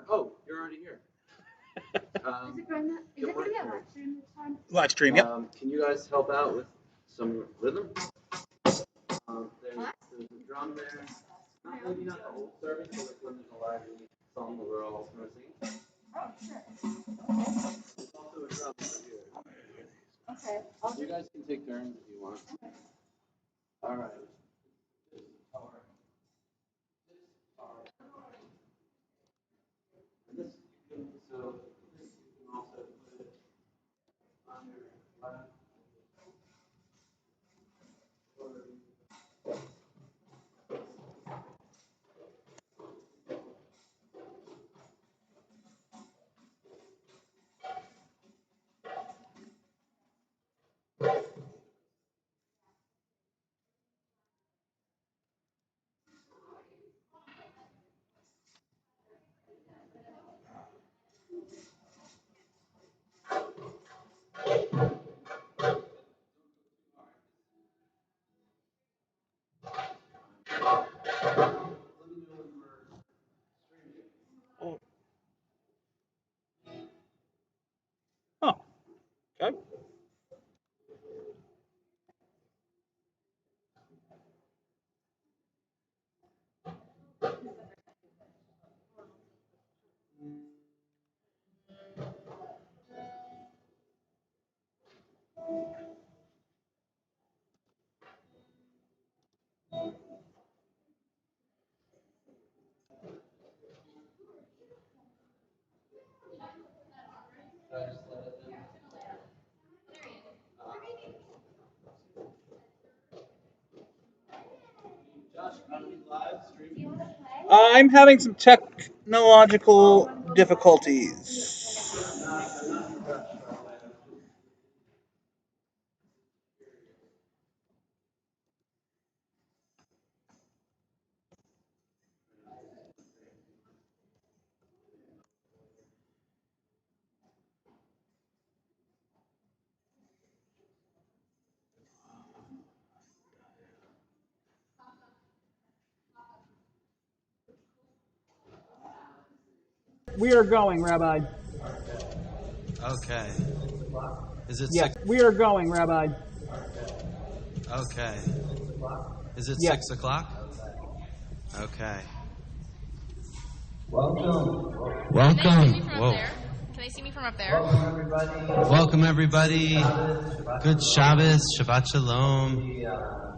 Oh, you're already here. Is it going to be a live stream this time? Live stream, yep. Can you guys help out with some rhythm? There's a drum there. Maybe not the whole service, but like when there's a live song that we're all going to sing. Oh, sure. There's also a drum over here. Okay. You guys can take turns if you want. Okay. All right. So this you can also put it on your lap. Oh, okay. I'm having some technological difficulties. We are going, Rabbi. Okay. Is it Yes, 6? we are going, Rabbi. Okay. Is it Yes. 6 o'clock? Okay. Welcome. Whoa. Can they see me from up there? Welcome everybody. Good Shabbos, Shabbat Shalom.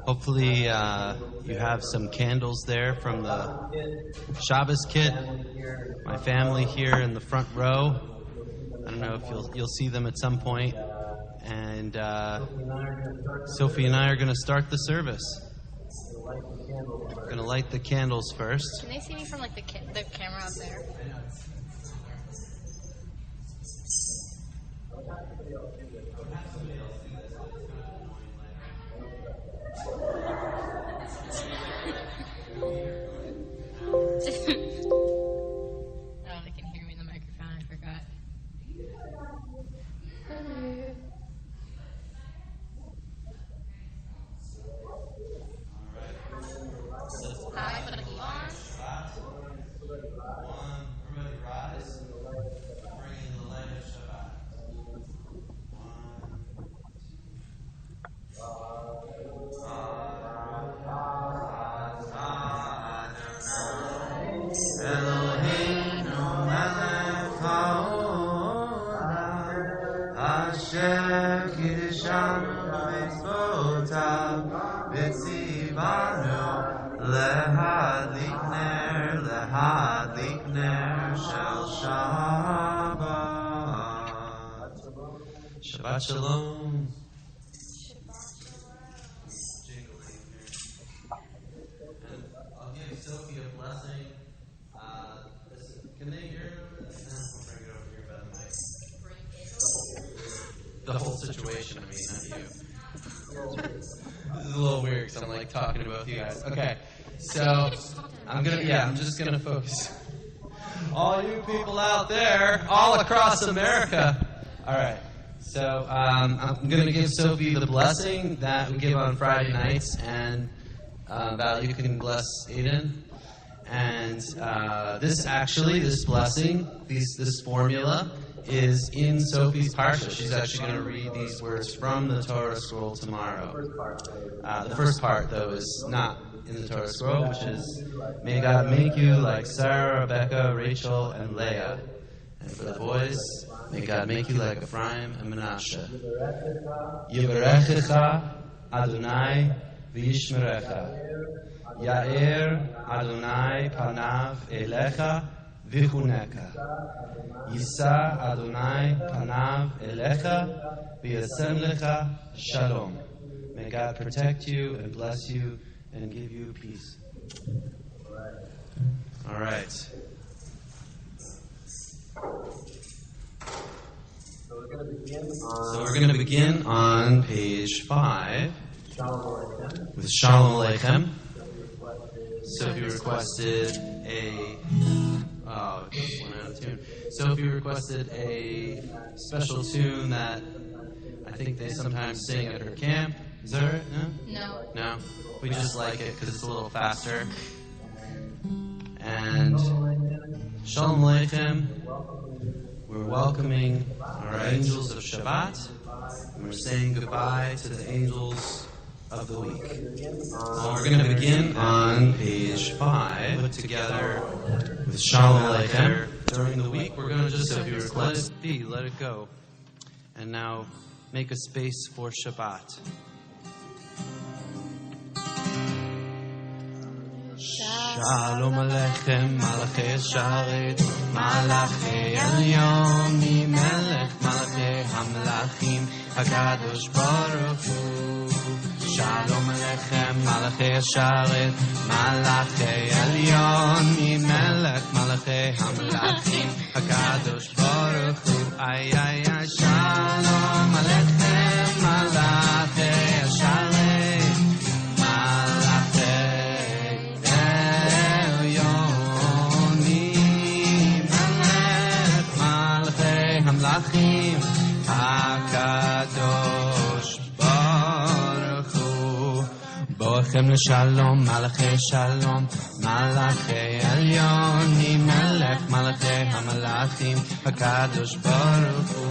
Hopefully you have some candles there from the Shabbos kit. My family here in the front row. I don't know if you'll see them at some point. And Sophie and I are going to start the service. We're going to light the candles first. Can they see me from like the camera up there? Oh, they can hear me in the microphone. I forgot. Hi, put a key on. Everybody rise. Bring in the light of Shabbat. Eloheinu melech haolam, Asher kiddushanu b'mitzvotav, v'tzivanu lehadlik ner shel Shabbat. Shabbat shalom. And I'll give Sophie a blessing. Can they hear it over there? We'll bring it over here by the mic. The whole situation, I mean, not you. This is a little weird because I'm like talking to both you guys. Okay, so I'm just gonna focus All you people out there, all across America. All right. So I'm going to give Sophie the blessing that we give on Friday nights, and Val, you can bless Aiden. And this blessing, this formula, is in Sophie's parsha. She's actually going to read these words from the Torah scroll tomorrow. The first part, though, is not in the Torah scroll, which is, may God make you like Sarah, Rebecca, Rachel, and Leah. And for the boys, may God make you like Ephraim and Manasseh. Yivarechecha Adonai v'yishmerecha. Ya'er Adonai panav elecha v'chuneka. Yisa Adonai panav elecha v'yasem lecha shalom. May God protect you and bless you and give you peace. All right. So we're going to begin on page 5 with Shalom Aleichem. Sophie requested Sophie requested a special tune that I think they sometimes sing at her camp. Is that right? No? No. We just like it because it's a little faster. And Shalom Aleichem. We're welcoming our angels of Shabbat, and we're saying goodbye to the angels of the week. We're going to begin on page 5, put together with Shalom Aleichem. During the week, we're going to just, if you let it be, let it go. And now, make a space for Shabbat. Shalom Aleichem, Malachi Sharet, Malachi Elyon, Melech, Malachi Hamlachim, HaKadosh Baruch Hu. Shalom Aleichem, Malachi Sharet, Malachi Elyon, Melech, Malachi Hamlachim, HaKadosh Baruch Hu. Ay, ay, ay, Shalom Aleichem, Malachi Sharet, Hamlachim HaKadosh Baruch Hu. Boachem l'shalom, Malachi Shalom, Malachi Elyon, Melech, Malachi Hamlachim HaKadosh Baruch Hu.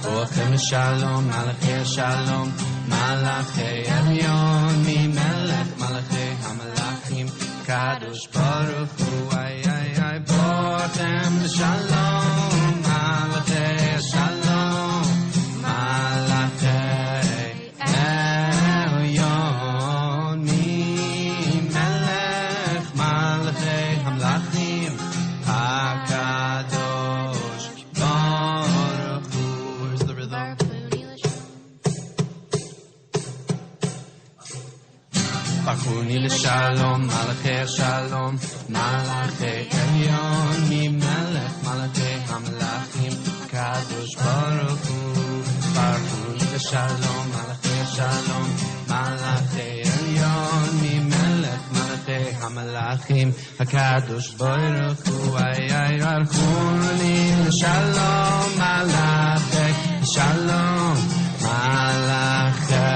Boachem l'shalom, Malachi Shalom, Malachi Elyon, Melech, Malachi Hamlachim HaKadosh Baruch Hu. Ay, ay, ay, boachem l'shalom, Malachi Shalom, Malachi Elyon, Melech, Malachi Hamlachim HaKadosh Baruch Hu. Where's the rhythm? Bakuni l'shalom, Malachi Shalom, Malachi Elyon, Melech, Malachi Hamlachim HaKadosh Baruch Hu. Bakuni l'shalom, Malachi Shalom, Malachi Elyon, Melech, Malachi Hamlachim HaKadosh Baruch Hu. Ay, ay, Bakuni l'shalom, Malachi Shalom, Malachi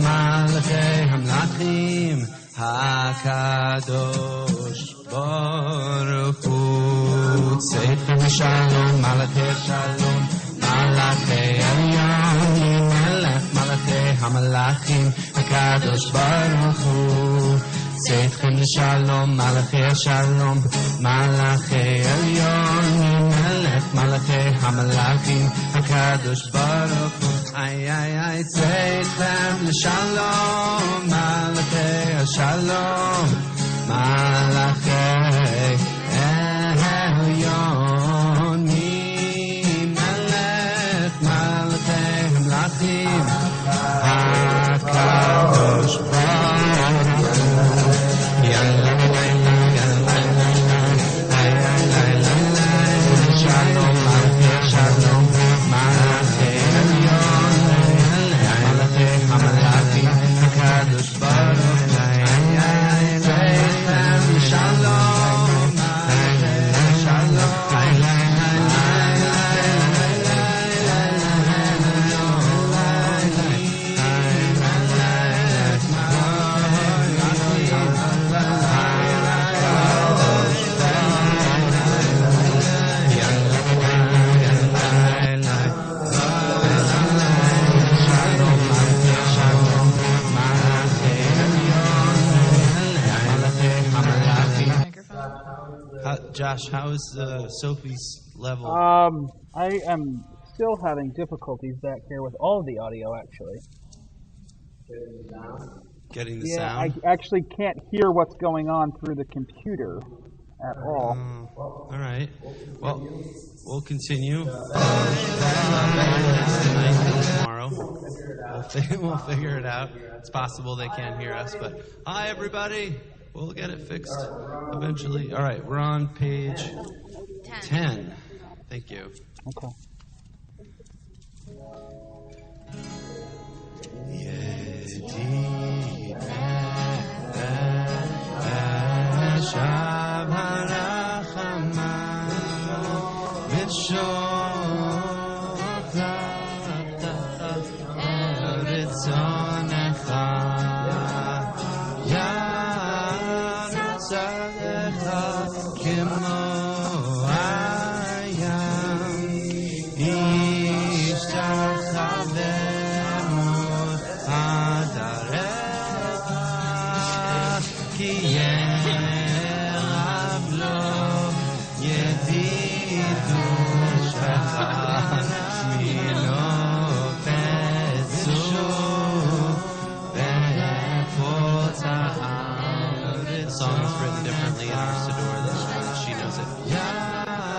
Malachi Hamlachim HaKadosh Baruch Hu. Tzedek Shalom, Malachi Shalom, Malachi Elyon, Melech, Malachi Hamlachim HaKadosh Baruch Hu. Tzedek Shalom, Malachi Shalom, Malachi Elyon, Melech, Malachi Hamlachim HaKadosh Baruch Hu. Ay, ay, ay, tzedek Shalom, Malachi Shalom, Malachi Elyon, Melech, Malachi Hamlachim HaKadosh Baruch Shalom, Malachi Shalom, Malachi Elyon, Malachi Hamlachim HaKadosh Baruch Josh, how is Sophie's level? I am still having difficulties back here with all of the audio, actually. Getting the Yeah, sound? I actually can't hear what's going on through the computer at all. All right. Well, we'll continue. Better tonight than tomorrow. We'll figure it out. It's possible they can't hear us, but hi, everybody. We'll get it fixed eventually. All right, we're on page 10. Thank you. Okay.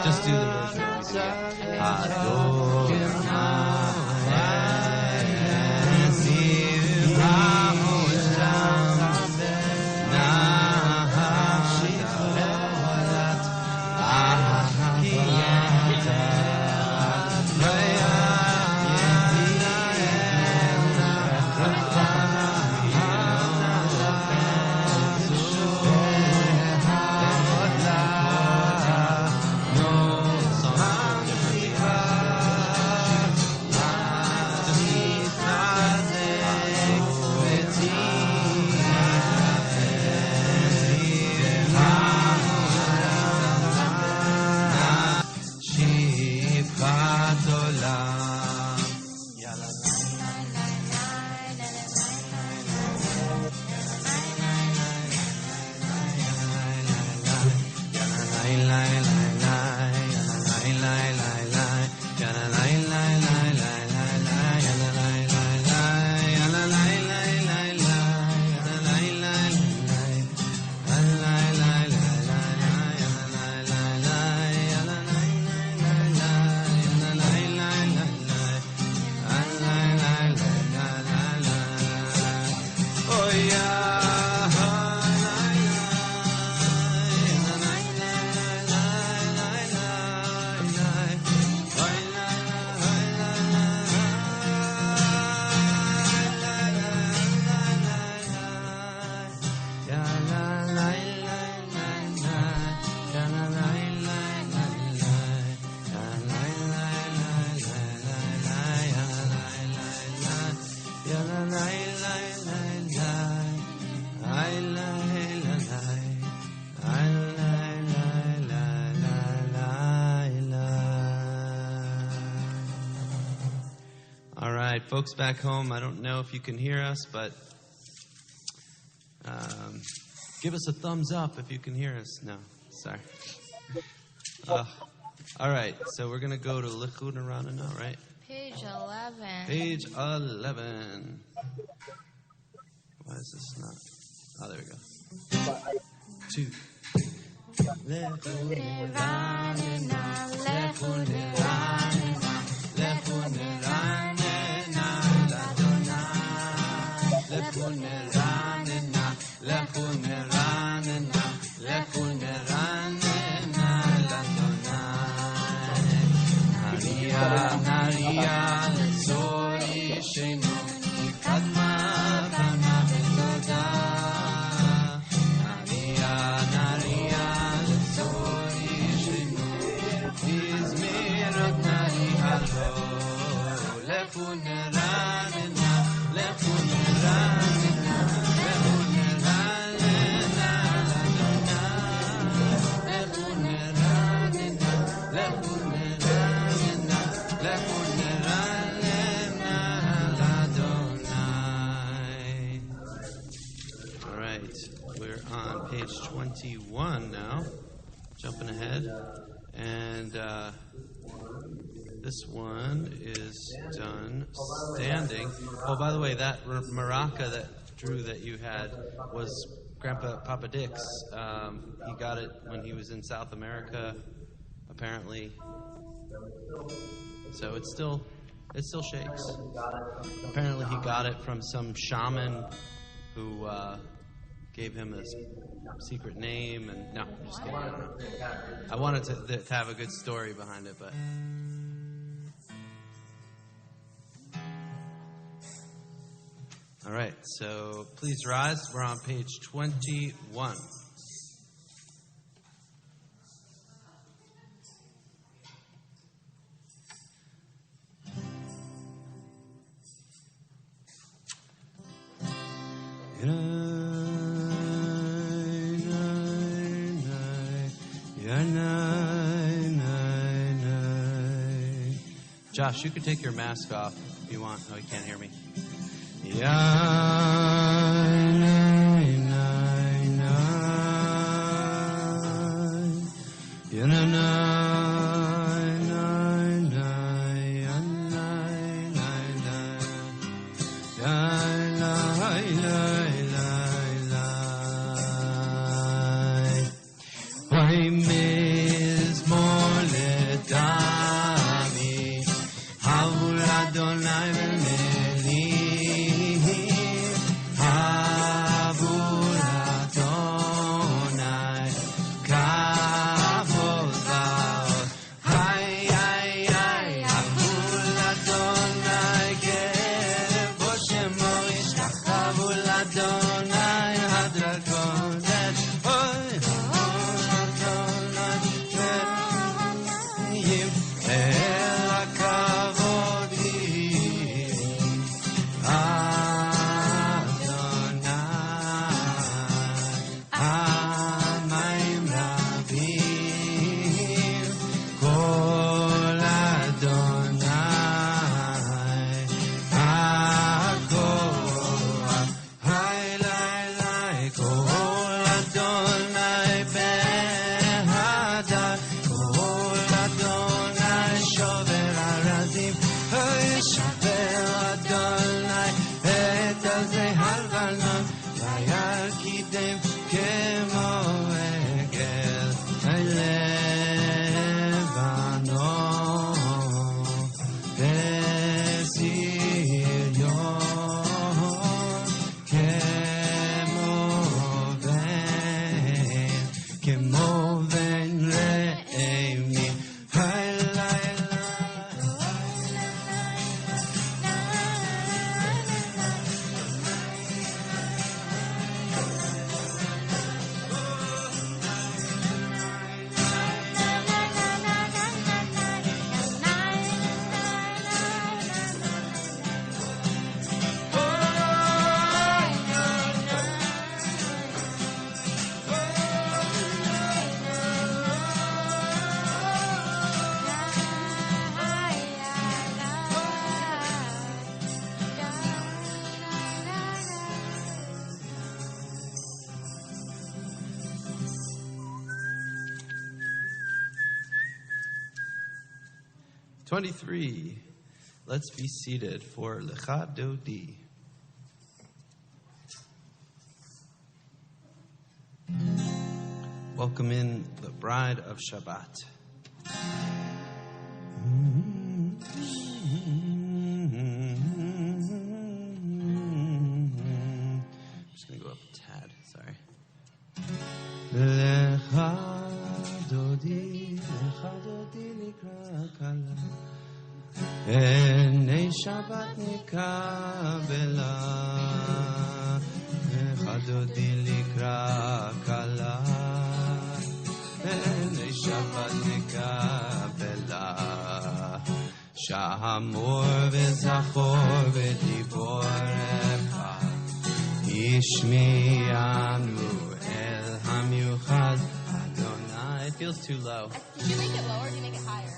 Just do the version that we do. Folks back home, I don't know if you can hear us, but give us a thumbs up if you can hear us. No, sorry. All right, so we're going to go to Lichud Arana now, right? Page 11. Page 11. Why is this not? Oh, there we go. 2. Lichud Arana, Lichud Arana, Lichud Arana. Page 21 now. jumping ahead. And this one is done standing. Oh, by the way, that maraca that Drew that you had was Grandpa Papa Dick's. He got it when he was in South America, apparently. So it still shakes. Apparently he got it from some shaman who gave him a secret name. And no, I'm just kidding. I don't know. I wanted to have a good story behind it, but. All right, so please rise. We're on page 21. Josh, you can take your mask off if you want. No, you can't hear me. '23. Let's be seated for Lecha Dodi. Welcome in the bride of Shabbat. I'm just going to go up a tad. Sorry. Lecha Dodi, Lecha Dodi Likra Kala. Enei Shabbat Nikabela Chadodi Likra Kala Enei Shabbat Nikabela Shahamor V'Zachor V'Diborecha Ishmi'anu El HaMiuchad Adonai. It feels too low. Did you make it lower or did you make it higher?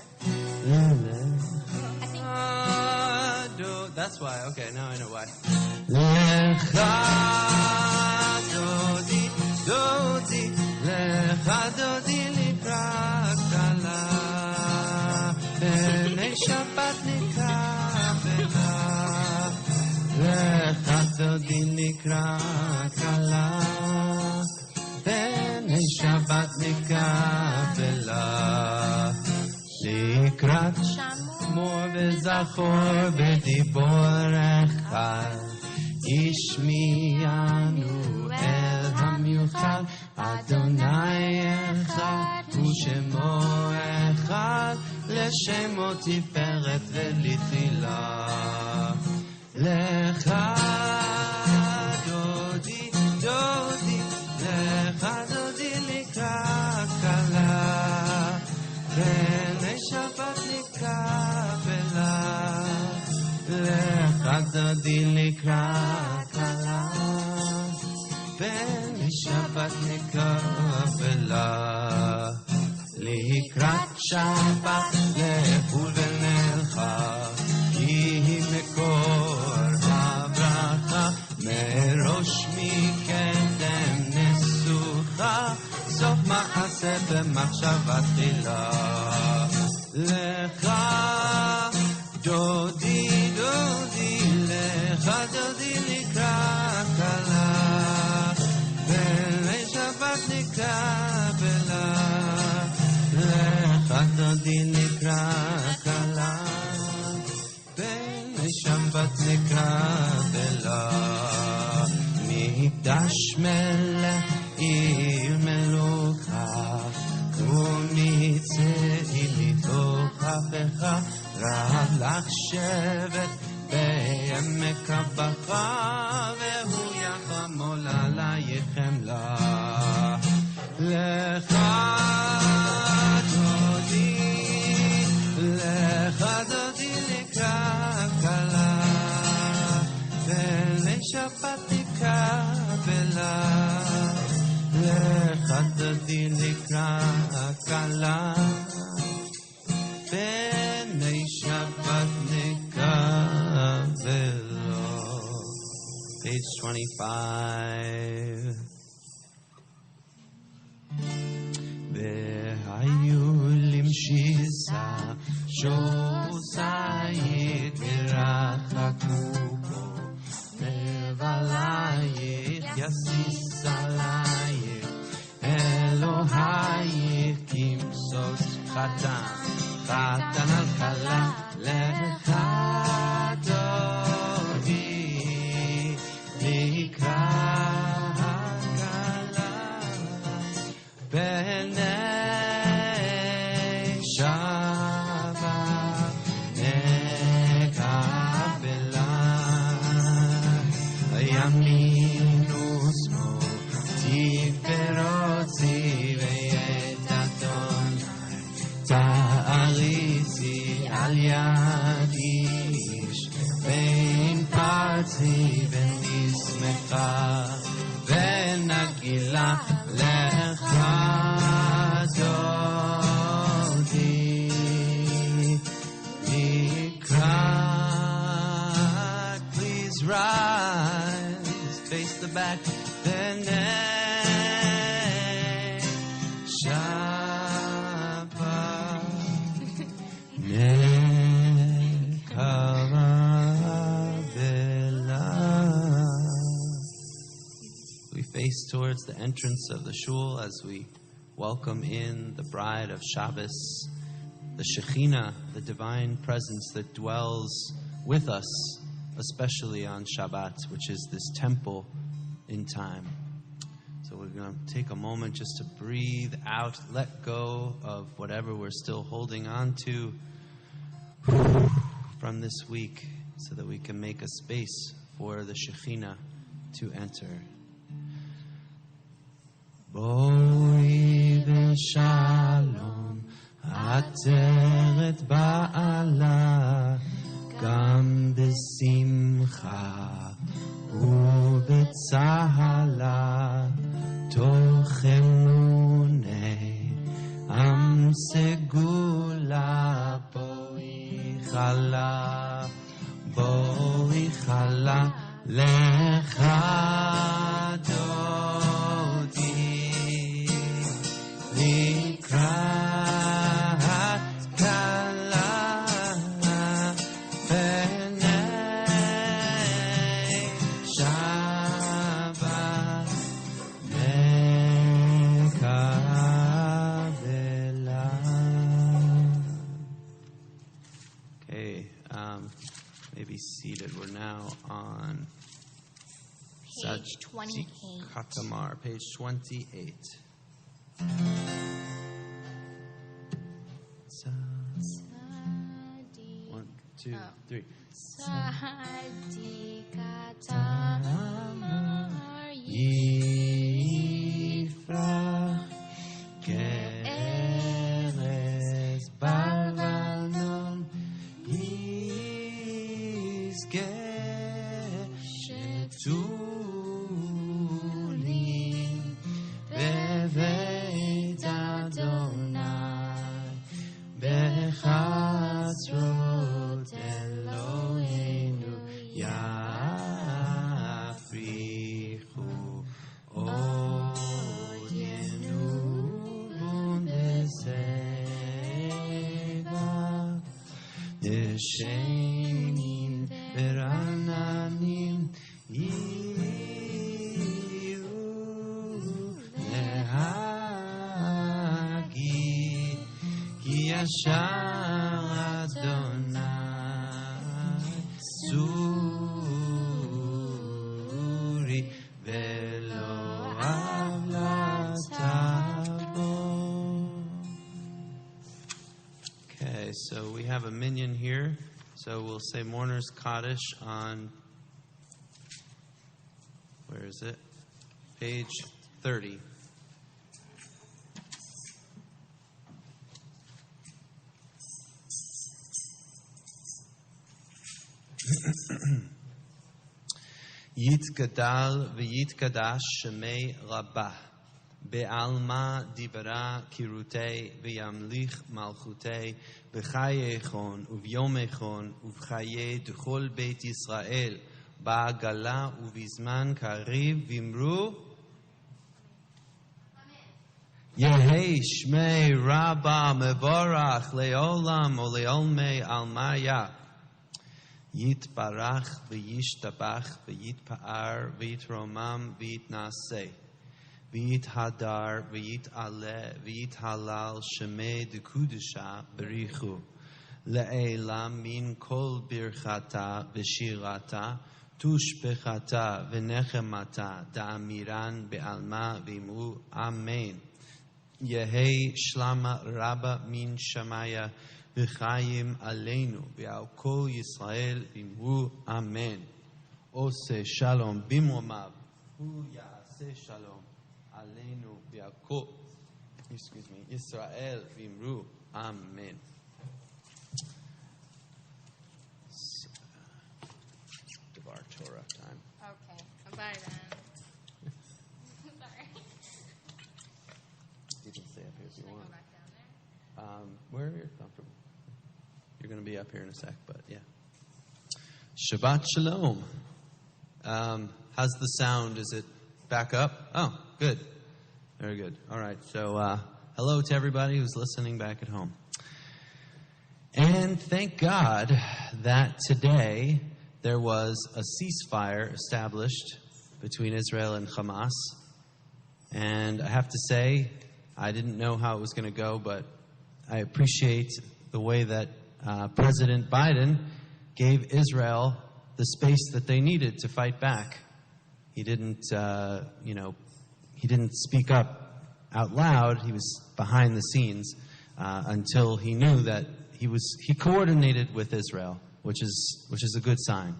That's why. Okay, now I know why. Lecha dodi, dodi, lecha dodi likra שבת נקבלה, לך דודי נקרא כלה, בני שבת נקבלה, לקראת שמור וזכור בדיבור אחד, ישמיענו אל המיוחד, אדוני אחד ושמו אחד, לשמו תפארת ולתחילה. לך דודי דודי, לך דודי לקרא כלה, בני שבת נקבלה, לך דודי לקרא כלה, בני שבת נקבלה. לקראת שבת לחול ונלכה, כי מקור הברכה, מראש מקדם נסוכה, סוף מעשה במחשבה תחילה. לך דודי דודי, לך דודי לקרא כלה, בני שבת נקבלה, לך דודי לקרא כלה, בני שבת נקבלה. מקדש מלך עיר מלוכה, ומצאי לתוך הפכה, רב לך שבט בעמק הבכה, והוא יחמול עלייך חמלה. לך דודי, לך דודי לקרא כלה, בני שבת נקבלה, לך דודי לקרא כלה, בני שבת נקבלה. Page 25. והיו למשיסה שוסייך ורחקו בו, לבלייך יסיס עלייך, אלוהייך כמסוס חתן, חתן על כלה, לך דודי לקרא כלה, בני שבת נקבלה, ימין ושמאל תפארת צבאי את אדוני, תעריצי על יד איש, בין פרצי ונשמחה, ונגילה לך דודי לקראת. Please rise, face the back, בני שבת נקבלה. We face towards the entrance of the shul as we welcome in the bride of Shabbos, the Shekhinah, the divine presence that dwells with us, especially on Shabbat, which is this temple in time. So we're going to take a moment just to breathe out, let go of whatever we're still holding on to from this week, so that we can make a space for the Shekhinah to enter. בואי ושלום, עטרת בעלה, גם בשמחה ובצהלה, תוך אמוני עם סגולה. בואי חלה, בואי חלה, לך דודי לקראת כלה, Okay, maybe seated. We're now on Page 28. Katamar, page 28. Sadi. 1, 2, 3. Sadi katamar Yifrach ke'erez balvanon yizgeh shetulim beveit Adonai bechatzrot Eloheinu yafrichu od yenubun beseva yeshenim verananim yiyu lehagi ki yashar Adonai Suri velo avlatavo. Okay, so we have a minyan here. So we'll say Mourner's Kaddish on, where is it? Page 30. Yitgadal v'yitgadash shemei Rabbah be'alma dibara kirutei v'yamlich malchutei b'chayechon uv'yomechon uv'chaye d'chol beit Yisrael ba'agala uv'izman kariv v'imru Yehei shmei Rabbah mevorach le'olam o le'olmei almaya Yitbarach v'yishtabach v'yitpa'ar v'yitromam v'yitnaseh v'yithadar v'yit'aleh v'yithalal shemei d'kudusha berichu le'elam min kol birchata v'shirata tushbechata v'nechemata da'amiran be'alma v'imru amen Yehei shlama rabba min shamaya v'chayim aleinu v'al kol Yisrael v'imru amen. Ose shalom b'momav hu ya'aseh shalom aleinu v'al kol Yisrael v'imru amen. Devar Torah time. Okay, bye then. Sorry. You can stay up here if you Should I go want. back down there? Where you're comfortable. You're going to be up here in a sec, but yeah. Shabbat Shalom. How's the sound? Is it back up? Oh, good. Very good. All right. So, hello to everybody who's listening back at home. And thank God that today there was a ceasefire established between Israel and Hamas. And I have to say, I didn't know how it was going to go, but I appreciate the way that President Biden gave Israel the space that they needed to fight back. He didn't, he didn't speak up out loud. He was behind the scenes until he knew that he coordinated with Israel, which is a good sign.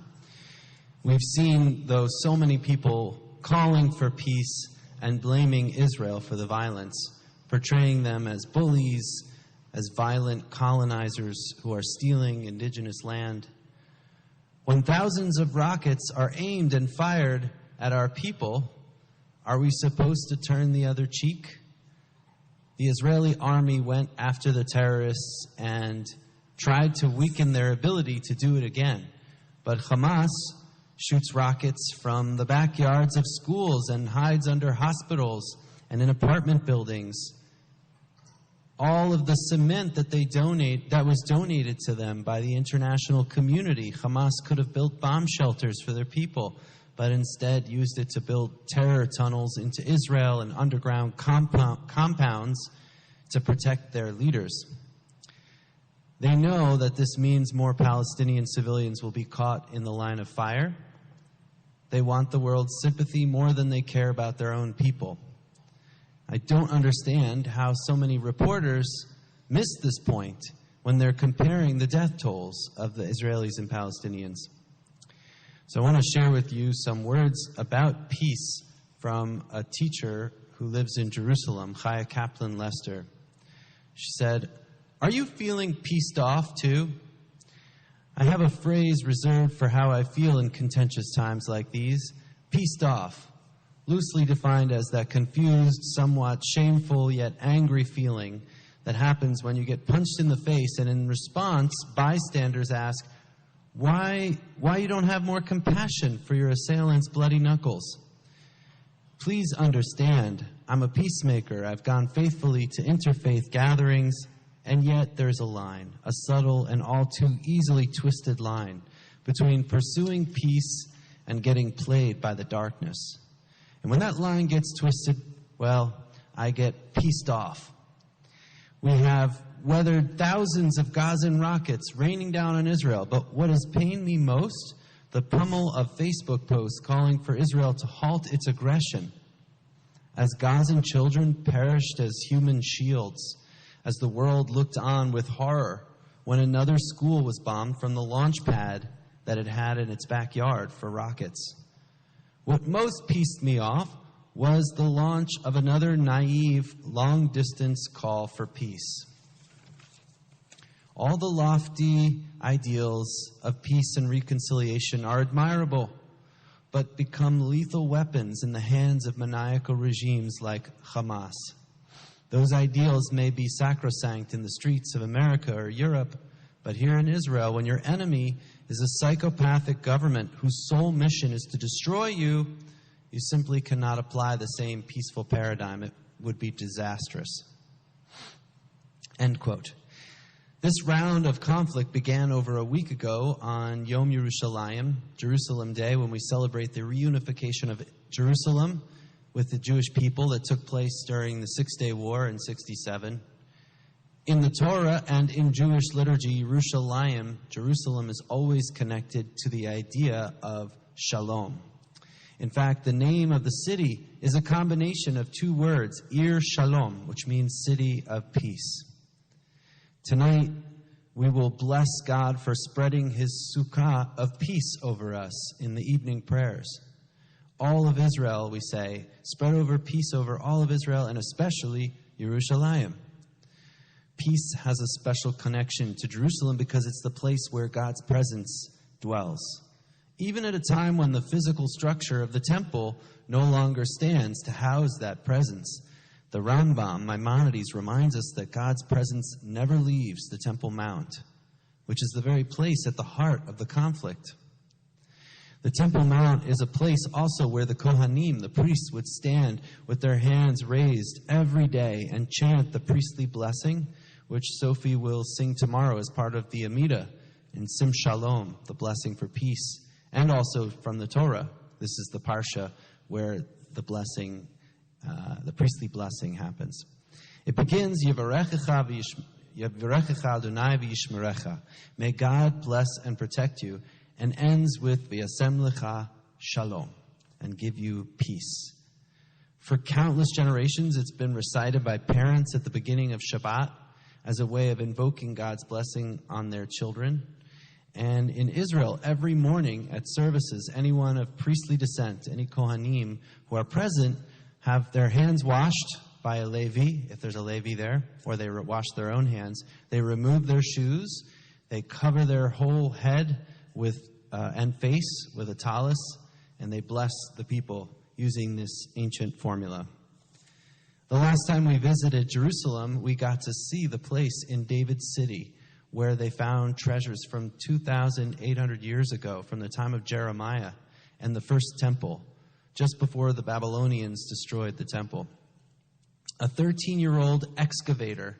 We've seen, though, so many people calling for peace and blaming Israel for the violence, portraying them as bullies, as violent colonizers who are stealing indigenous land. When thousands of rockets are aimed and fired at our people, are we supposed to turn the other cheek? The Israeli army went after the terrorists and tried to weaken their ability to do it again. But Hamas shoots rockets from the backyards of schools and hides under hospitals and in apartment buildings. All of the cement that was donated to them by the international community, Hamas could have built bomb shelters for their people, but instead used it to build terror tunnels into Israel and underground compounds to protect their leaders. They know that this means more Palestinian civilians will be caught in the line of fire. They want the world's sympathy more than they care about their own people. I don't understand how so many reporters miss this point when they're comparing the death tolls of the Israelis and Palestinians. So I want to share with you some words about peace from a teacher who lives in Jerusalem, Chaya Kaplan Lester. She said, "Are you feeling peaced off too? I have a phrase reserved for how I feel in contentious times like these, peaced off, loosely defined as that confused, somewhat shameful yet angry feeling that happens when you get punched in the face and in response, bystanders ask, why you don't have more compassion for your assailant's bloody knuckles? Please understand, I'm a peacemaker. I've gone faithfully to interfaith gatherings, and yet there's a line, a subtle and all too easily twisted line between pursuing peace and getting played by the darkness. And when that line gets twisted, well, I get pieced off. We have weathered thousands of Gazan rockets raining down on Israel, but what has pained me most, the pummel of Facebook posts calling for Israel to halt its aggression. As Gazan children perished as human shields, as the world looked on with horror when another school was bombed from the launch pad that it had in its backyard for rockets. What most pissed me off was the launch of another naive, long-distance call for peace. All the lofty ideals of peace and reconciliation are admirable, but become lethal weapons in the hands of maniacal regimes like Hamas. Those ideals may be sacrosanct in the streets of America or Europe, but here in Israel, when your enemy is a psychopathic government whose sole mission is to destroy you, you simply cannot apply the same peaceful paradigm. It would be disastrous." End quote. This round of conflict began over a week ago on Yom Yerushalayim, Jerusalem Day, when we celebrate the reunification of Jerusalem with the Jewish people that took place during the Six-Day War in 67. In the Torah and in Jewish liturgy, Yerushalayim, Jerusalem, is always connected to the idea of shalom. In fact, the name of the city is a combination of two words, Ir Shalom, which means city of peace. Tonight, we will bless God for spreading His sukkah of peace over us in the evening prayers. All of Israel, we say, spread over peace over all of Israel and especially Yerushalayim. Peace has a special connection to Jerusalem because it's the place where God's presence dwells. Even at a time when the physical structure of the temple no longer stands to house that presence, the Rambam, Maimonides, reminds us that God's presence never leaves the Temple Mount, which is the very place at the heart of the conflict. The Temple Mount is a place also where the Kohanim, the priests, would stand with their hands raised every day and chant the priestly blessing, which Sophie will sing tomorrow as part of the Amidah in Sim Shalom, the blessing for peace, and also from the Torah. This is the Parsha where the blessing, the priestly blessing happens. It begins, Yevarechecha Adonai v'yishmerecha. May God bless and protect you, and ends with V'yasem lecha shalom, and give you peace. For countless generations, it's been recited by parents at the beginning of Shabbat as a way of invoking God's blessing on their children. And in Israel, every morning at services, anyone of priestly descent, any Kohanim who are present, have their hands washed by a Levi, if there's a Levi there, or they wash their own hands. They remove their shoes, they cover their whole head with and face with a tallis, and they bless the people using this ancient formula. The last time we visited Jerusalem, we got to see the place in David's city where they found treasures from 2,800 years ago, from the time of Jeremiah and the first temple, just before the Babylonians destroyed the temple. A 13-year-old excavator,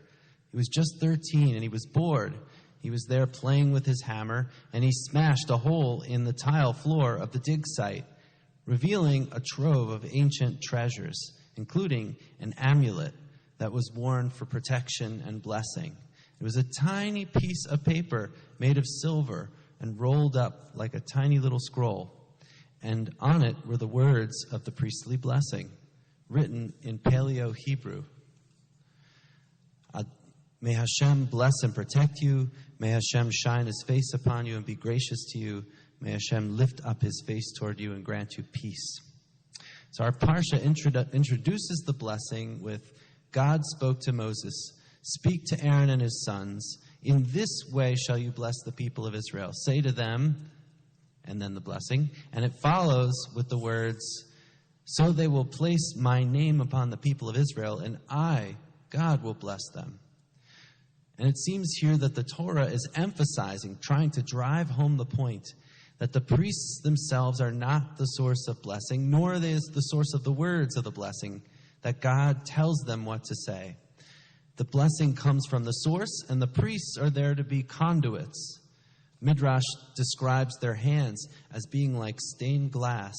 he was just 13 and he was bored. He was there playing with his hammer, and he smashed a hole in the tile floor of the dig site, revealing a trove of ancient treasures, including an amulet that was worn for protection and blessing. It was a tiny piece of paper made of silver and rolled up like a tiny little scroll. And on it were the words of the priestly blessing, written in Paleo Hebrew. May Hashem bless and protect you. May Hashem shine his face upon you and be gracious to you. May Hashem lift up his face toward you and grant you peace. So our Parsha introduces the blessing with, God spoke to Moses, speak to Aaron and his sons. In this way shall you bless the people of Israel. Say to them, and then the blessing. And it follows with the words, so they will place my name upon the people of Israel, and I, God, will bless them. And it seems here that the Torah is emphasizing, trying to drive home the point, that the priests themselves are not the source of blessing, nor are they the source of the words of the blessing, that God tells them what to say. The blessing comes from the source, and the priests are there to be conduits. Midrash describes their hands as being like stained glass,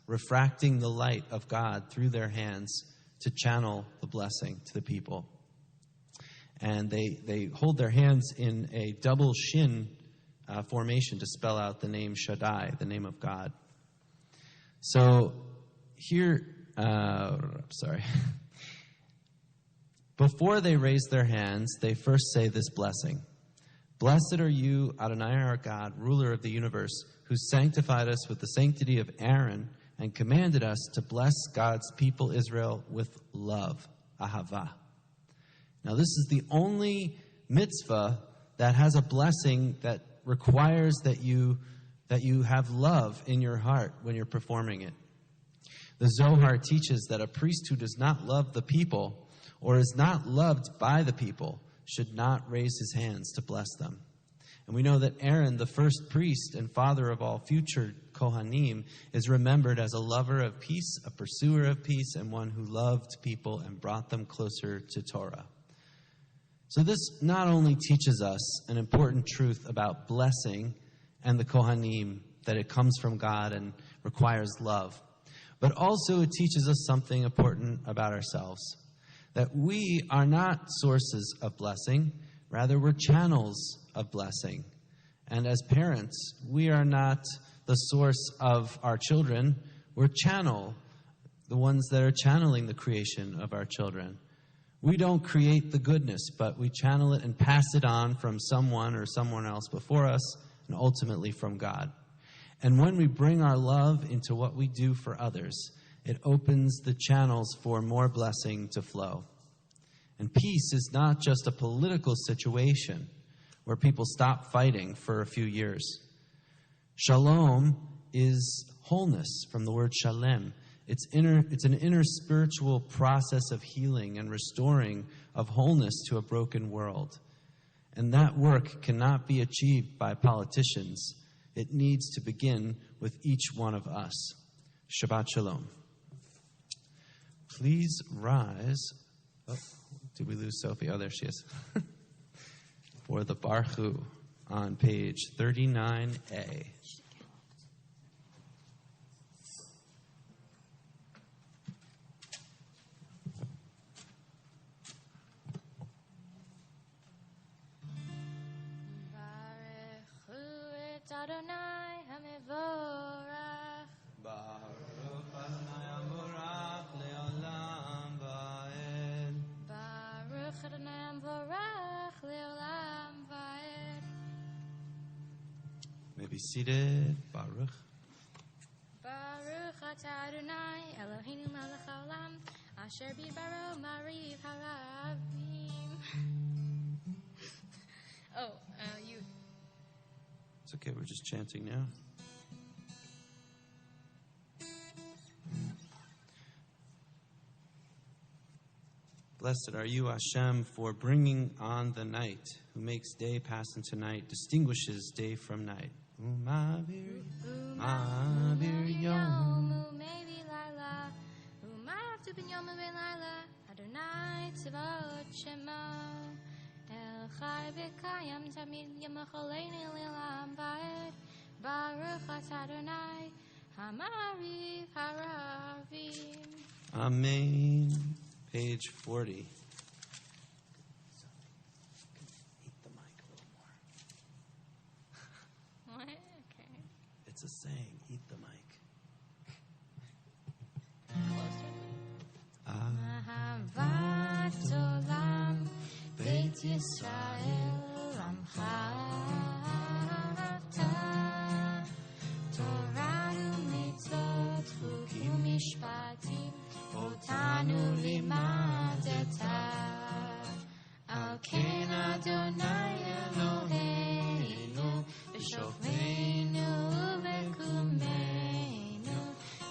refracting the light of God through their hands to channel the blessing to the people. And they hold their hands in a double shin formation to spell out the name Shaddai, the name of God. So here, before they raise their hands, they first say this blessing. Blessed are you, Adonai our God, ruler of the universe, who sanctified us with the sanctity of Aaron and commanded us to bless God's people Israel with love, ahava. Now, this is the only mitzvah that has a blessing that requires that you have love in your heart when you're performing it. The Zohar teaches that a priest who does not love the people or is not loved by the people should not raise his hands to bless them. And we know that Aaron, the first priest and father of all future Kohanim, is remembered as a lover of peace, a pursuer of peace, and one who loved people and brought them closer to Torah. So this not only teaches us an important truth about blessing and the Kohanim, that it comes from God and requires love, but also it teaches us something important about ourselves, that we are not sources of blessing, rather we're channels of blessing. And as parents, we are not the source of our children, we're the ones that are channeling the creation of our children. We don't create the goodness, but we channel it and pass it on from someone or someone else before us, and ultimately from God. And when we bring our love into what we do for others, it opens the channels for more blessing to flow. And peace is not just a political situation where people stop fighting for a few years. Shalom is wholeness, from the word shalem. It's an inner spiritual process of healing and restoring of wholeness to a broken world. And that work cannot be achieved by politicians. It needs to begin with each one of us. Shabbat Shalom. Please rise. Oh, did we lose Sophie? Oh, there she is. For the Barchu on page 39a. Adonai HaMevorach Baruch Adonai HaMevorach le'olam va'ed. Baruch Adonai HaMevorach le'olam va'ed. May be seated. Baruch. Baruch atah Adonai Eloheinu melech haolam asher bibaro mariv haravim. You. It's okay, we're just chanting now. Blessed are you, Hashem, for bringing on the night, who makes day pass into night, distinguishes day from night. Umavir yom. Umevi laila. Umav ben yom ben laila. Adonai tzivot shemo. El chai v'kayam tamid yamachaleinu le'olam va'ed. Baruch atah Adonai hamariv haravim. Amen. Page 40. to sing. Eat the mic. אהבת עולם, בית ישראל, עמך אהבת. תורה ומצוות, חוקים משפטים, אותנו לימדת. על כן אדוני אלוהינו, בשוכבנו ובקומנו,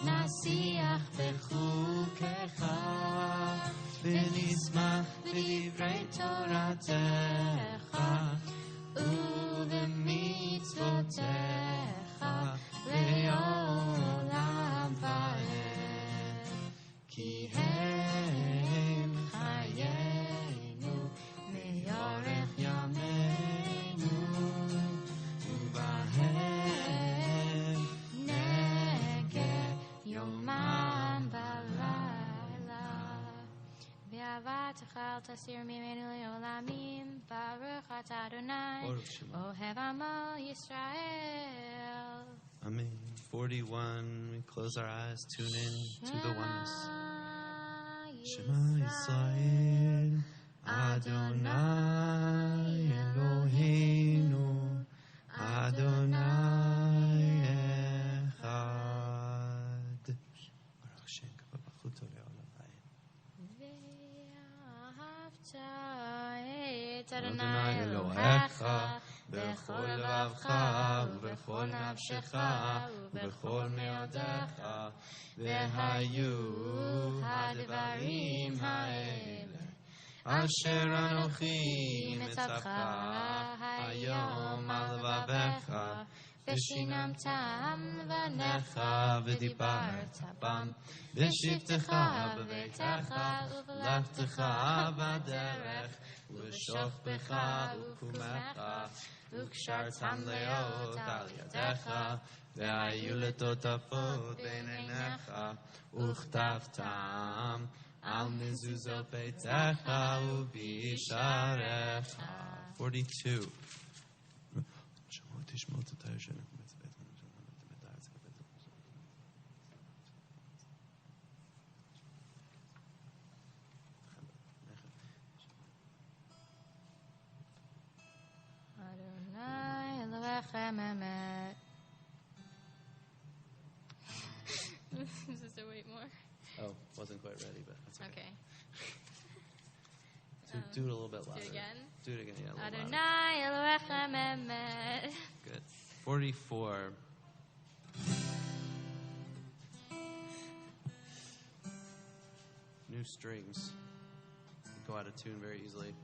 נשיח בחוקיך, ונשמח בדברי תורתך, ובמצוותיך לעולם ועד. כי הם חיינו לאורך ימינו, ובהם נגה יומם בלילה. באהבתך אל תסיר ממנו לעולמים, ברוך אתה אדוני, אוהב עמו ישראל. Amen. 41, we close our eyes, tune in to the oneness. Shema Yisrael, Adonai Eloheinu, Adonai Echad. Baruch Shem Kabbalat ואהבת את Adonai אדוני Elohecha, אלוהיך בכל לבבך ובכל נפשך ובכל מאודיך, והיו הדברים האלה אשר אנוכי מצווך היום על לבביך, ושיננתם לבניך ודיברת בם בשבתך בביתך ובלכתך בדרך ובשוכבך ובקומך, וקשרתם לאות על ידיך, והיו לטוטפות בין עיניך, וכתבתם על מזוזות ביתך ובישעריך. 42. תשמעו את התאר שלנו. אדוני אלוהיכם אמת. Just to wait more. Oh, wasn't quite ready, but that's okay. Okay. Do it a little bit louder. Do it again? Do it again, yeah, a little louder. Adonai Elohechem emet. Good. 44. New strings. Go out of tune very easily.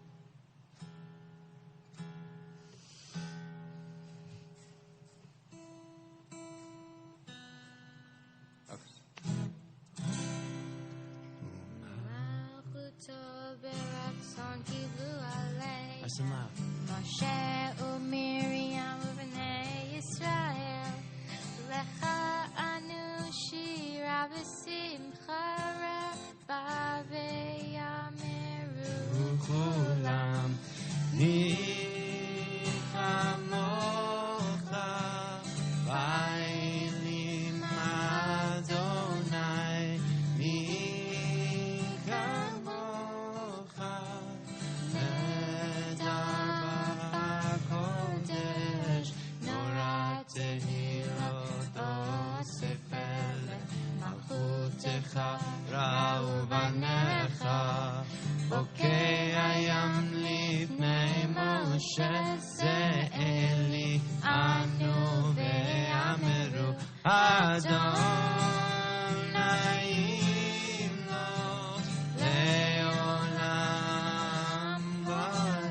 Nice and loud. Moshe ומרים ובני ישראל, לך אנו שירה בשמחה רבה ויאמרו כולם מי כמוך ואלים אדוני, מי כמוך ראו בניך, בוקע ים לפני משה, זה אלי אנו ואמרו אדוני ימלוך לעולם ועד.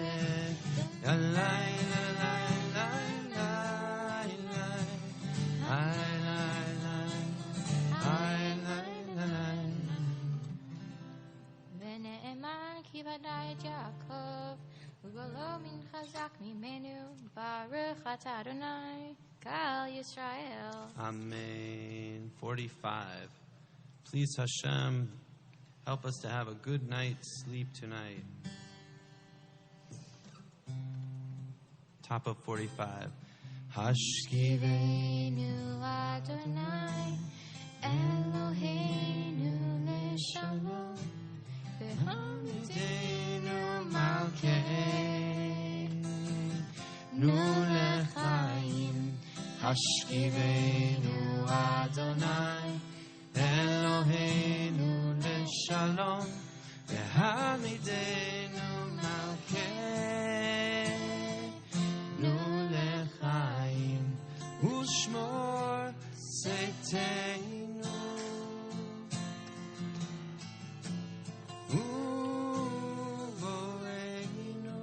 ונאמר כי ודאי את יעקב וגולו מן חזק ממנו, ברוך אתה אדוני קהל ישראל. Amen. 45. Please, Hashem, help us to have a good night's sleep tonight. Top of 45. Hashkivenu Adonai Eloheinu Leshalom V'hamidenu Malkeinu Lechaim Hashkivenu Adonai Eloheinu Leshalom V'hamidenu Malkeinu Lechaim Ushmor Seiteinu Uvoreinu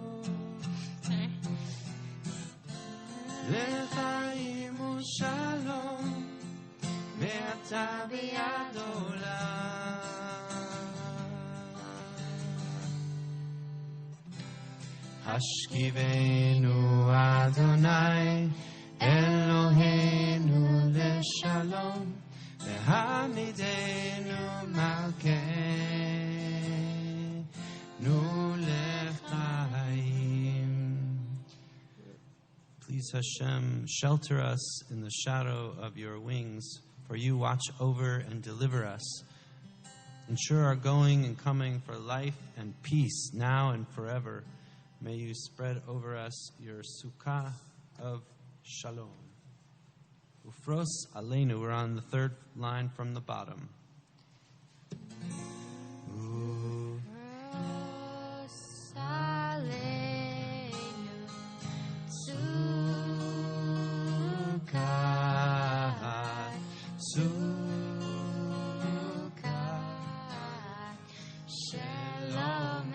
Lechaim Ushalom Ve'ata V'yad Olam Hashkivenu Adonai Eloheinu Leshalom V'hamidenu Malkeinu Lechaim. Please Hashem, shelter us in the shadow of your wings, for you watch over and deliver us. Ensure our going and coming for life and peace now and forever. May you spread over us your sukkah of shalom. Ufros aleinu. We're on the third line from the bottom. Ufros aleinu. Sukkah. Sukkah. Shalom.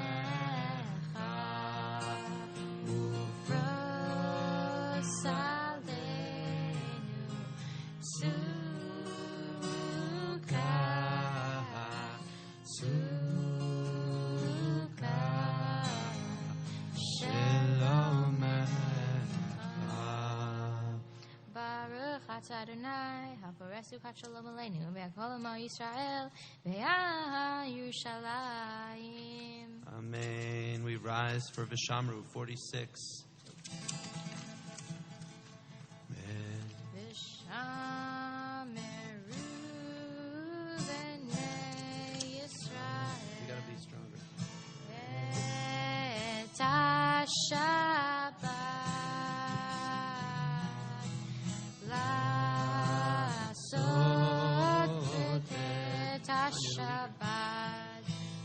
Adonai, haporesu kachalom aleinu, ve'akol amo Yisrael, ve'ah Yerushalayim. Amen. We rise for Vishamru 46. Vishameru b'nei Yisrael. You gotta be stronger. Et Shabbat. Shabbat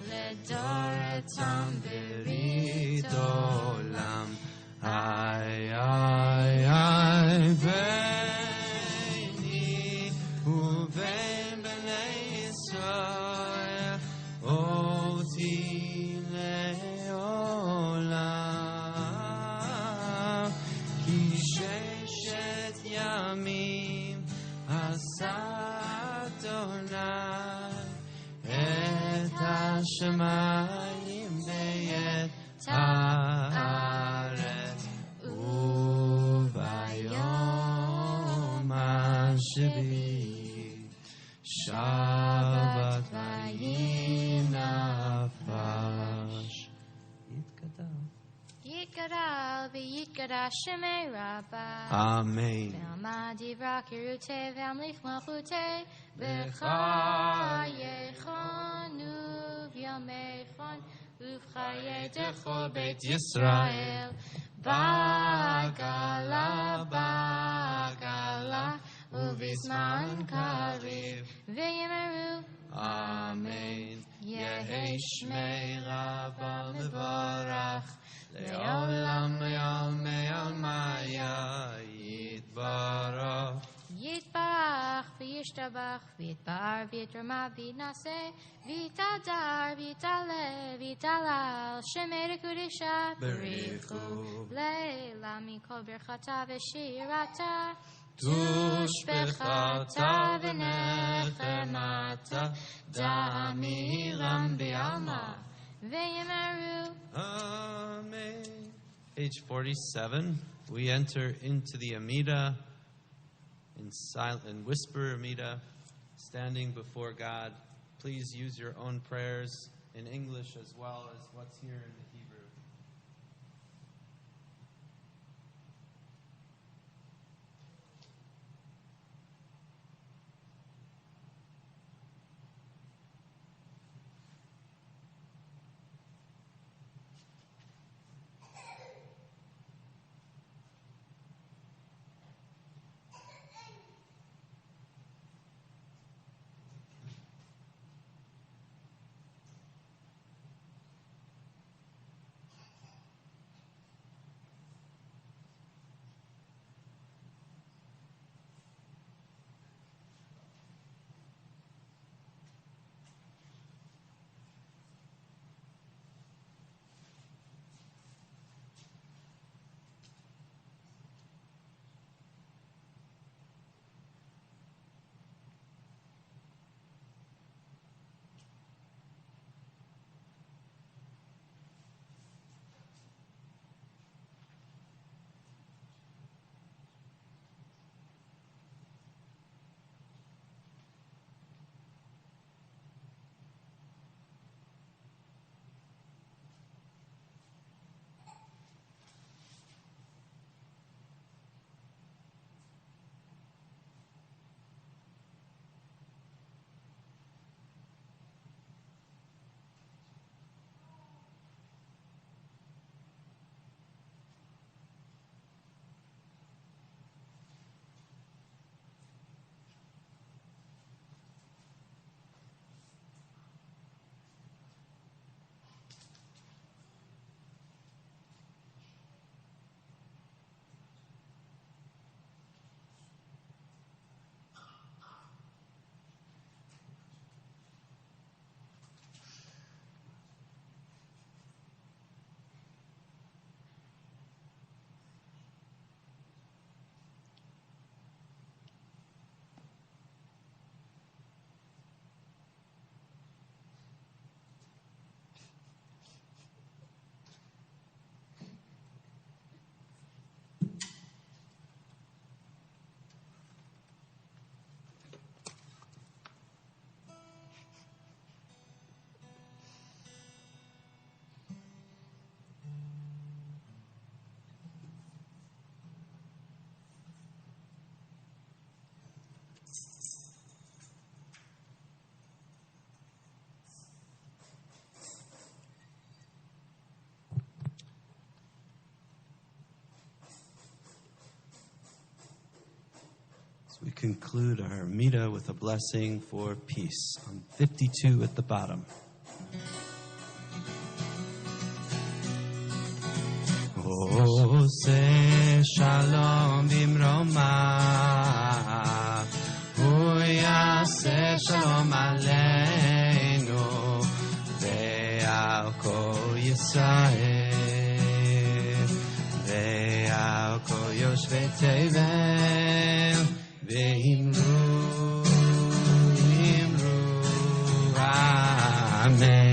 ledoretam berit olam ay ay ay veini uvein bnei Yisrael oti leolam ki sheshet yamim asadonai Shemayim ve'et haaretz uvayom hashvi Shabbat vayinafash Yitgadal v'yitgadash shemei Rabbah Amen Ve'amad yivra kirutei ve'amlich malchutei v'chayechonu v'yamechon uv'chayei dechol beit Yisrael Bagala bagala uv'zman kariv ve'yemeru Amen Yehi shmei Rabbah mevorach Le'olam me'al me'al maya yitbarach Yitbarach v'yishtabach v'yitbar v'yitrama v'yitnase v'yitadar v'yitale v'yitalal shemei rekudisha b'richu le'la mikol birchata v'shirata tushbechata v'nechemata da'amiram b'alma v'yemeru Amen. Page 47. We enter into the Amida in silent, whisper Amida, standing before God. Please use your own prayers in English as well as what's here in the Hebrew. So we conclude our Mida with a blessing for peace on 52 at the bottom. Ose shalom bimroma, uyase shalom aleinu, ve'al kol Yisrael, ve'al kol yoshvei tevel, ve'imru, amen.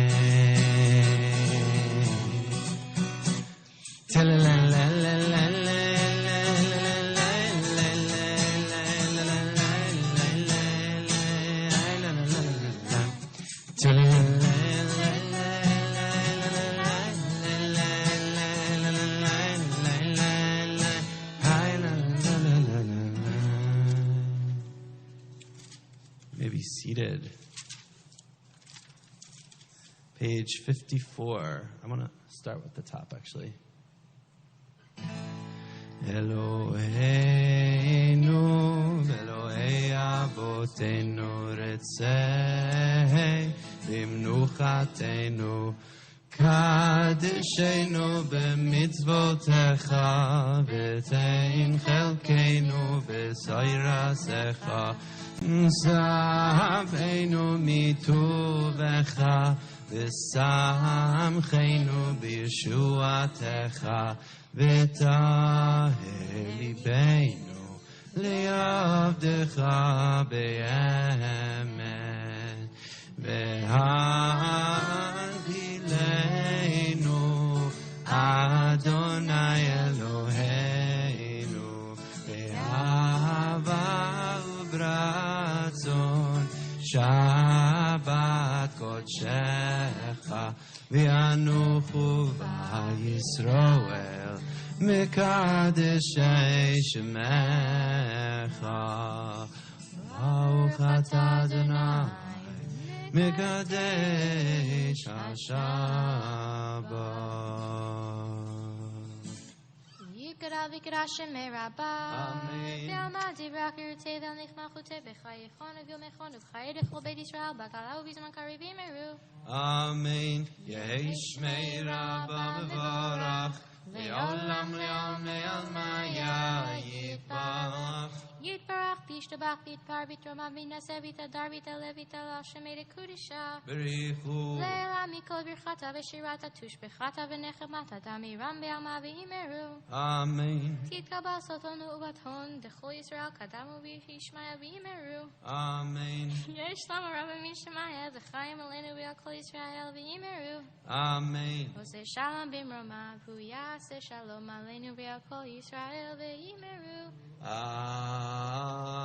Maybe seated. Page 54. I want to start with the top, actually. Eloheinu ve'Elohei avotenu retzei v'imnuchatenu kadeshenu b'mitzvotecha v'tein chelkeinu b'soirasecha Savenu mituvecha v'samchenu b'yeshuatecha v'taheh libeinu li'avdecha be'emet v'hagilenu Adonai Eloheinu ve'ahava u'bratzon Shabbat kodshecha v'anuchu v'Yisrael mikadeshei shemecha Baruch atah Adonai mikadesh haShabbat. Yikra v'ikra shemei rabba. Amen. Ve'alma divrach yirtzeh ve'al nichmachuteh v'chayechon v'yomechon v'chayed v'chol beit Yisrael b'kala u'b'zman karivim eru. Amen. Yehi shmei rabba mevarach ve'olam le'am le'almaya yitbarach. Yitbarach b'yishtabach b'yitpar b'yitroma v'yinaseh v'yitadar v'yitaleh v'yitalach shemei lekudisha. Berichu. Le'ela mikol birchata v'shirata tush b'chata v'nechemata damiram be'alma v'imeru. Amen. Titkabal sotonu ubaton dechol Yisrael kadamu v'yishmaya v'imeru. Amen. Yesh lama rabba min shemaya v'chayim alenu v'al kol Yisrael v'imeru. Amen. Ose shalom b'mroma v'yase shalom alenu v'al kol Yisrael v'imeru.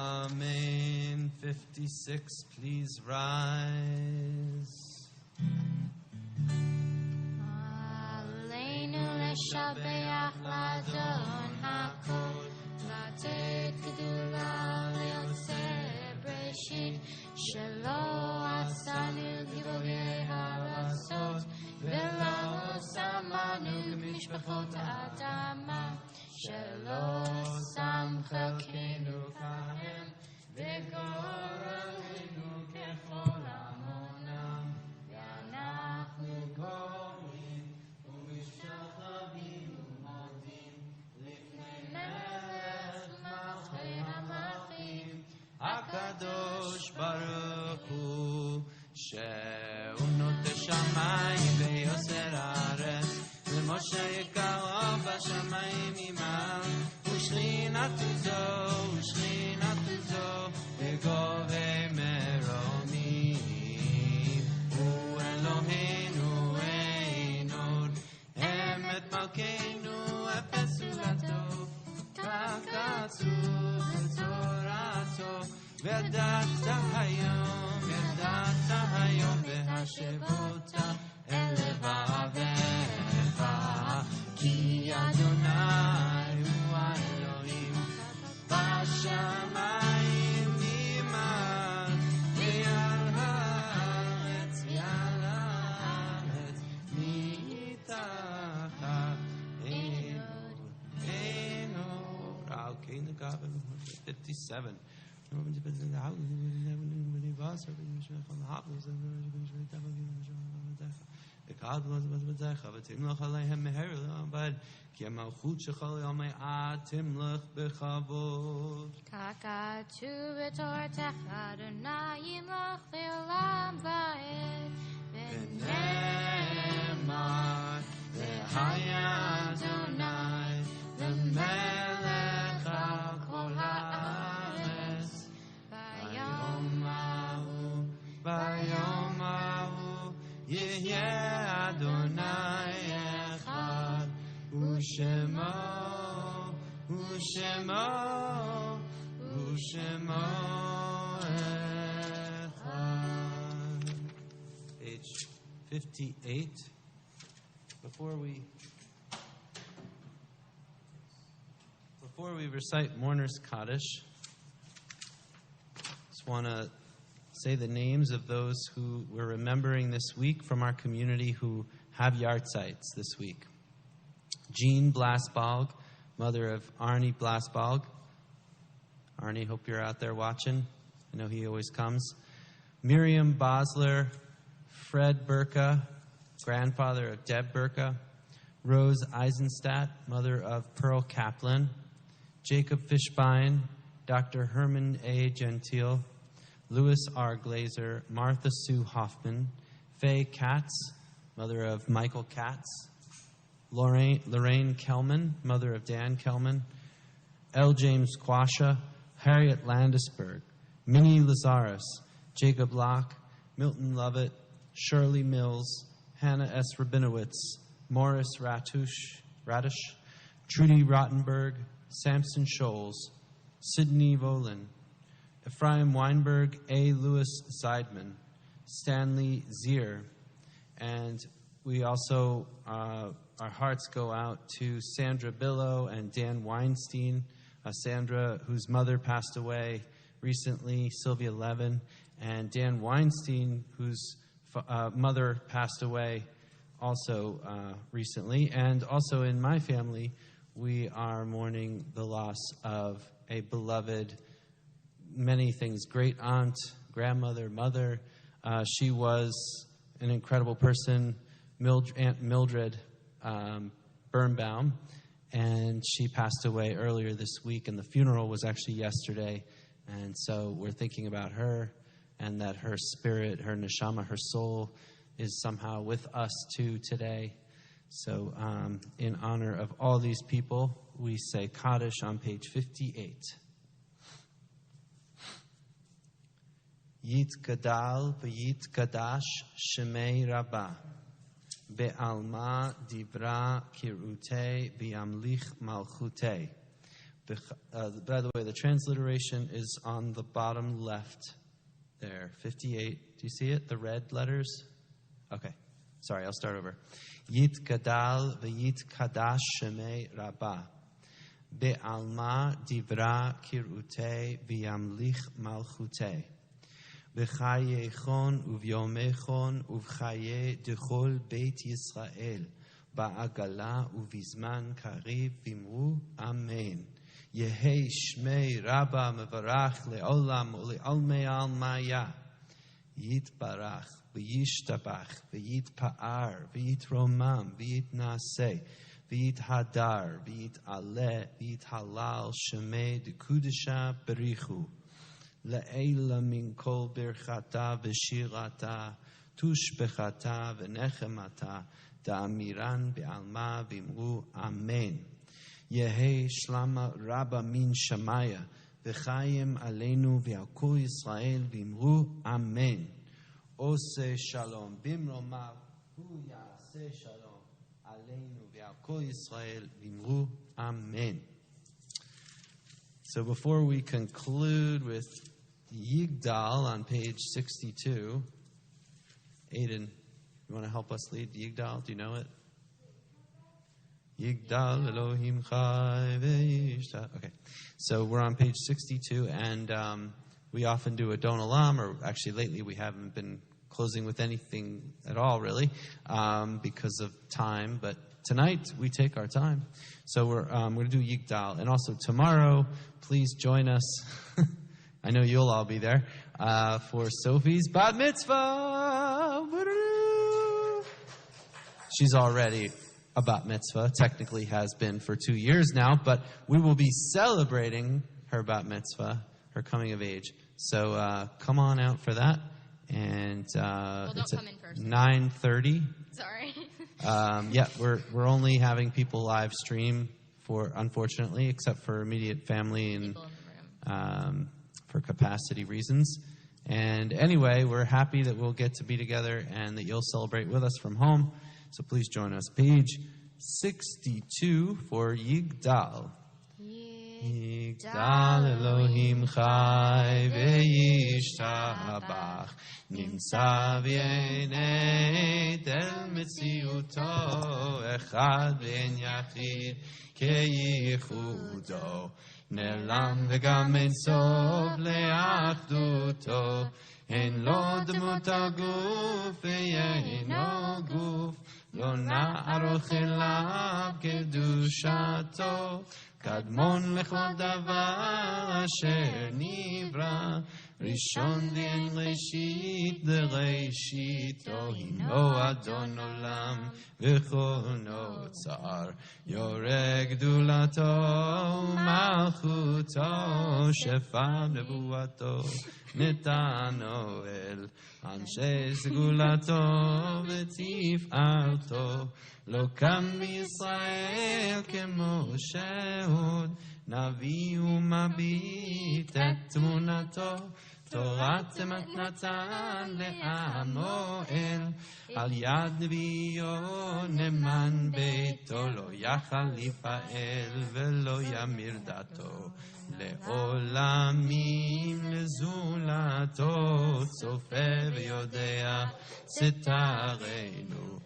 Amen. 56, please rise. Alenu leshabeach ladon hakol latet kedula le'oseh breshit shelo asanu gibogei harasot velo samanu mishpachot adama shelo sam chelkenu kahem v'gorelenu kechol amonam v'anachnu gorim u'mishtachavim u'modim lifnei melech malchei hamachim Akadosh Baruch Hu She'unot Shamayim ve'yoser haaretz Ve'Moshe yikaro b'shamayim imam U'shchinatu zo Ve'govei meromim U'Eloheinu einod Emet malkeinu efes ulato Kakatsu v'torato Ve'data hayom ve'hashevota elevavecha Ki Adonai hu Elohim b'shamayim imad ve'al haaretz mitachat einod. Okay, 57. כי המלכות שלך לעולמי עד תמלך בכבוד. ככתוב בתורתך, אדוני ימלוך לעולם ועד. ונאמר, והיה אדוני למלך על כל הארץ. ביום ההוא יהיה אדוני אחד. ושמו אחד. Page 58. Before we recite Mourner's Kaddish, just want to say the names of those who we're remembering this week from our community who have yartzites this week. Jean Blasbalg, mother of Arnie Blasbalg. Arnie, hope you're out there watching. I know he always comes. Miriam Bosler, Fred Burka, grandfather of Deb Burka. Rose Eisenstadt, mother of Pearl Kaplan. Jacob Fishbein, Dr. Herman A. Gentile. Louis R. Glazer, Martha Sue Hoffman. Faye Katz, mother of Michael Katz. Lorraine Kelman, mother of Dan Kelman. L. James Quasha, Harriet Landisberg, Minnie Lazarus, Jacob Locke, Milton Lovett, Shirley Mills, Hannah S. Rabinowitz, Morris Radish, Trudy Rottenberg, Samson Scholes, Sidney Volin, Ephraim Weinberg, A. Lewis Seidman, Stanley Zier, and we also, our hearts go out to Sandra Billow and Dan Weinstein. Sandra, whose mother passed away recently, Sylvia Levin, and Dan Weinstein, whose mother passed away also recently. And also in my family, we are mourning the loss of a beloved, many things, great aunt, grandmother, mother. She was an incredible person, Aunt Mildred Birnbaum, and she passed away earlier this week, and the funeral was actually yesterday. And so we're thinking about her, and that her spirit, her neshama, her soul is somehow with us too today. So in honor of all these people, we say Kaddish on page 58. Yit gadal v'yit kadash shemei rabbah. Be'alma divra kirute v'yamlich malchute. By the way, the transliteration is on the bottom left there, 58. Do you see it? The red letters? Okay. Sorry, I'll start over. Yit gadal v'yit kadash shemei rabbah. Be'alma divra kirute v'yamlich malchute. B'chayechon uvyomechon uvchaye dechol Beit Yisrael ba'agala uvizman kariv vimru amen. Yehei shmei rabba mevarach le'olam u'le'almei almaya. Yitbarach v'yishtabach v'yitpa'ar v'yitromam v'yitnaseh v'yithadar v'yitaleh v'yithalal shemei dekudesha berichu. Le'ela min kol birchata v'shirata tushbechata v'nechemata da'amiran be'alma v'imru amen. Yehei shlama rabba min shamaya v'chayim aleinu v'yalkol Yisrael v'imru amen. Ose shalom bimromav hu ya'aseh shalom aleinu v'yalkol Yisrael v'imru amen. So before we conclude with Yigdal on page 62, Aiden, you want to help us lead Yigdal? Do you know it? Yigdal Elohim Chai Ve'yishta. Okay, so we're on page 62, and we often do a Don Olam, or actually lately we haven't been closing with anything at all, really, because of time. But tonight we take our time, so we're going to do Yigdal, and also tomorrow, please join us. I know you'll all be there for Sophie's bat mitzvah. She's already a bat mitzvah, technically has been for 2 years now, but we will be celebrating her bat mitzvah, her coming of age. So come on out for that. And it's at 9:30. Sorry. Yeah, we're only having people live stream unfortunately, except for immediate family and for capacity reasons. And anyway, we're happy that we'll get to be together and that you'll celebrate with us from home. So please join us. Page 62 for Yigdal. Yigdal Elohim Chai Ve'yishtabach Nimtza v'yenei del metziuto Echad v'en yachid keyichudo Ne'lam v'gam en sof le'achduto En lo dmut haguf ve'yeino guf Lo na'aroch elav kedushato קדמון לכל דבר אשר נברא ראשון ואין ראשית לראשיתו הינו אדון עולם וכל נוצר יורה גדולתו ומלכותו שפע נבואתו נתנו אל אנשי סגולתו ותפארתו לא קם בישראל כמו שאוד נביא ומביט את תמונתו תורת מתנתן לעמו אל על יד נביאו נאמן ביתו לא יכל לפעל ולא ימיר דתו לעולמים לזולתו צופה ויודע סתרנו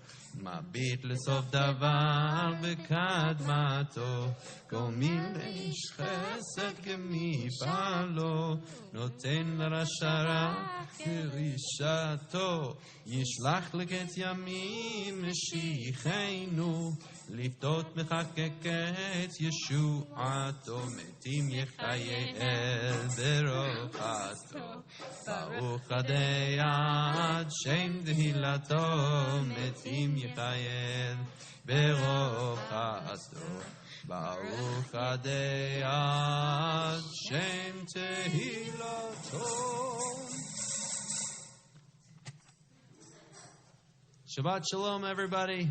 מביט לסוף דבר בקדמתו גומל איש חסד כמפעלו נותן לרשע רע כרישתו ישלח לקץ ימים משיחנו לפדות מחקקת ישועתו מתים יחייל ברוחתו ברוך עדי עד שם תהילתו מתים יחייל ברוחתו ברוך עדי עד שם תהילתו. Shabbat Shalom, everybody.